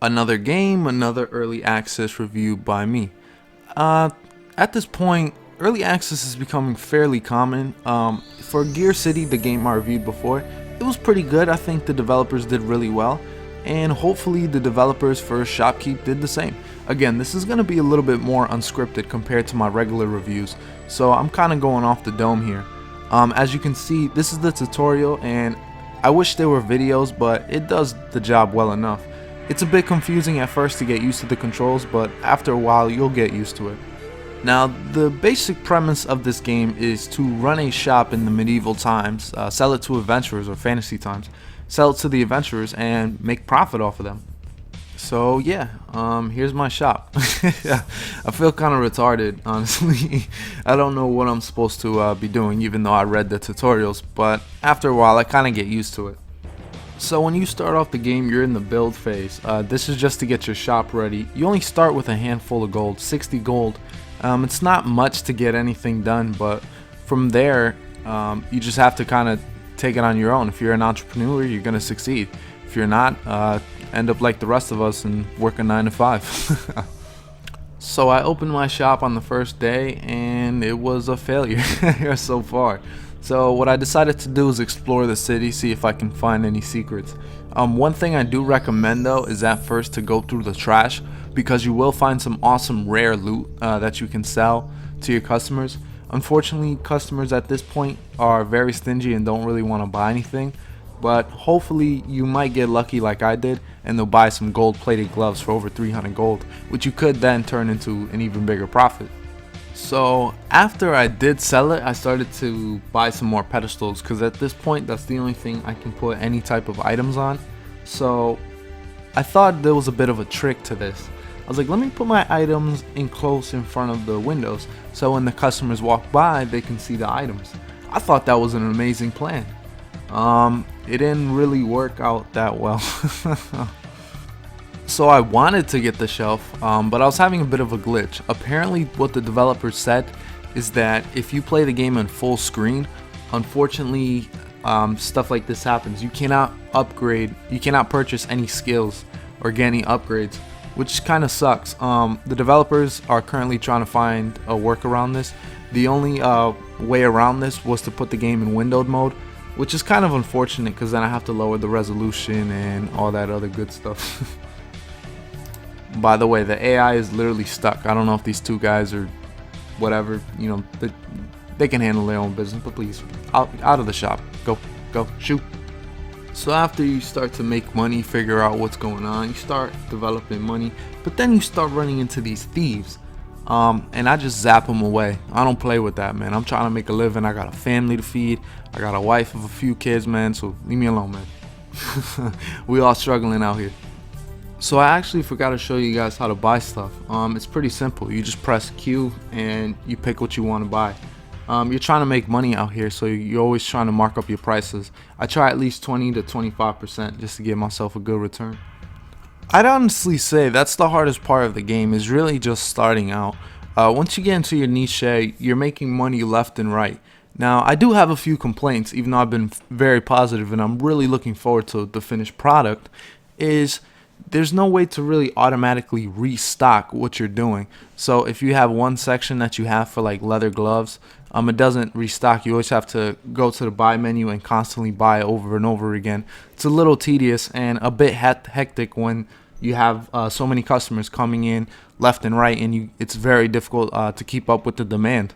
Another game, another early access review by me. At this point, early access is becoming fairly common. For Gear City, the game I reviewed before, it was pretty good. I think the developers did really well, and hopefully the developers for Shoppe Keep did the same. Again, this is going to be a little bit more unscripted compared to my regular reviews, so I'm kind of going off the dome here. As you can see, this is the tutorial, and I wish there were videos, but it does the job well enough. It's a bit confusing at first to get used to the controls, but after a while you'll get used to it. Now, the basic premise of this game is to run a shop in the medieval times, sell it to adventurers or fantasy times, sell it to the adventurers and make profit off of them. So yeah, here's my shop. I feel kind of retarded, honestly. I don't know what I'm supposed to be doing, even though I read the tutorials, but after a while I kind of get used to it. So when you start off the game, you're in the build phase. This is just to get your shop ready. You only start with a handful of gold, 60 gold. It's not much to get anything done, but from there, you just have to kind of take it on your own. If you're an entrepreneur, you're going to succeed. If you're not, end up like the rest of us and work a 9 to 5. So I opened my shop on the first day, and it was a failure so far. So what I decided to do is explore the city, see if I can find any secrets. One thing I do recommend though is at first to go through the trash, because you will find some awesome rare loot that you can sell to your customers. Unfortunately, customers at this point are very stingy and don't really want to buy anything, but hopefully you might get lucky like I did and they'll buy some gold plated gloves for over 300 gold, which you could then turn into an even bigger profit. So after I did sell it, I started to buy some more pedestals, because at this point that's the only thing I can put any type of items on. So I thought there was a bit of a trick to this. I was like, let me put my items in close in front of the windows, so when the customers walk by they can see the items. I thought that was an amazing plan. It didn't really work out that well. So I wanted to get the shelf, but I was having a bit of a glitch. Apparently what the developers said is that if you play the game in full screen, unfortunately stuff like this happens. You cannot upgrade, you cannot purchase any skills or get any upgrades, which kind of sucks. The developers are currently trying to find a workaround this. The only way around this was to put the game in windowed mode, which is kind of unfortunate because then I have to lower the resolution and all that other good stuff. By the way, the AI is literally stuck. I don't know if these two guys or whatever, you know, they can handle their own business, but please, out of the shop. Go, shoot. So after you start to make money, figure out what's going on, you start developing money, but then you start running into these thieves. And I just zap them away. I don't play with that, man. I'm trying to make a living. I got a family to feed. I got a wife of a few kids, man, so leave me alone, man. We all struggling out here. So I actually forgot to show you guys how to buy stuff. It's pretty simple. You just press Q and you pick what you want to buy. You're trying to make money out here, so you're always trying to mark up your prices. I try at least 20 to 25% just to give myself a good return. I'd honestly say that's the hardest part of the game, is really just starting out. Once you get into your niche, you're making money left and right. Now, I do have a few complaints, even though I've been very positive and I'm really looking forward to the finished product, is there's no way to really automatically restock what you're doing. So if you have one section that you have for like leather gloves, it doesn't restock. You always have to go to the buy menu and constantly buy over and over again. It's a little tedious and a bit hectic when you have so many customers coming in left and right, and it's very difficult to keep up with the demand.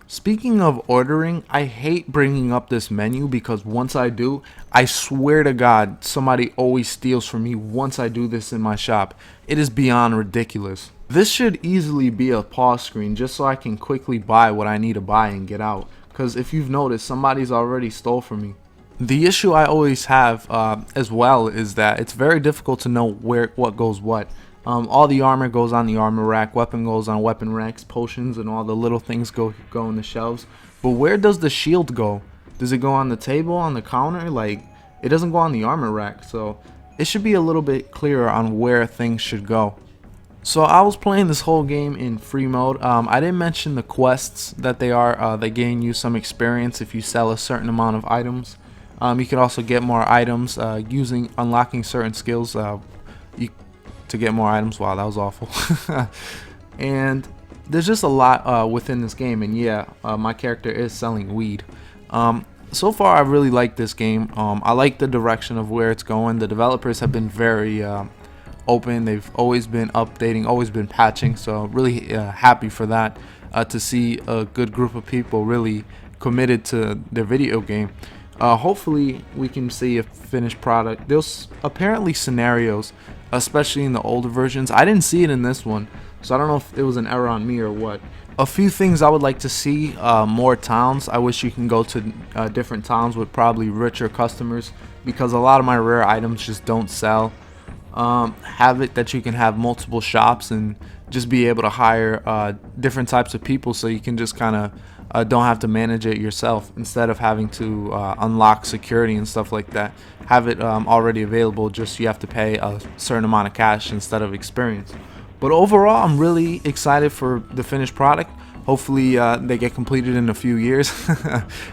Speaking of ordering, I hate bringing up this menu because once I do, I swear to God, somebody always steals from me once I do this in my shop. It is beyond ridiculous. This should easily be a pause screen just so I can quickly buy what I need to buy and get out. Because if you've noticed, somebody's already stole from me. The issue I always have as well is that it's very difficult to know what goes what. All the armor goes on the armor rack, weapon goes on weapon racks, potions and all the little things go in the shelves. But where does the shield go? Does it go on the table, on the counter? Like, it doesn't go on the armor rack, so it should be a little bit clearer on where things should go. So I was playing this whole game in free mode. I didn't mention the quests that they gain you some experience if you sell a certain amount of items. You can also get more items unlocking certain skills. to get more items. Wow, that was awful. And there's just a lot within this game, and yeah, my character is selling weed. So far I really like this game. I like the direction of where it's going. The developers have been very open. They've always been updating, always been patching, so really happy for that, to see a good group of people really committed to their video game. Hopefully we can see a finished product. There's apparently scenarios, especially in the older versions. I didn't see it in this one, so I don't know if it was an error on me or what. A few things I would like to see: more towns. I wish you can go to different towns with probably richer customers, because a lot of my rare items just don't sell. Have it that you can have multiple shops and just be able to hire different types of people, so you can just kind of don't have to manage it yourself, instead of having to unlock security and stuff like that. Have it already available, just you have to pay a certain amount of cash instead of experience. But overall, I'm really excited for the finished product. Hopefully they get completed in a few years.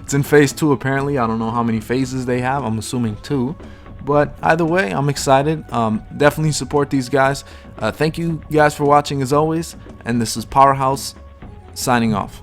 It's in phase 2 apparently. I don't know how many phases they have. I'm assuming 2. But either way, I'm excited. Definitely support these guys. Thank you guys for watching as always. And this is Pow3rh0use signing off.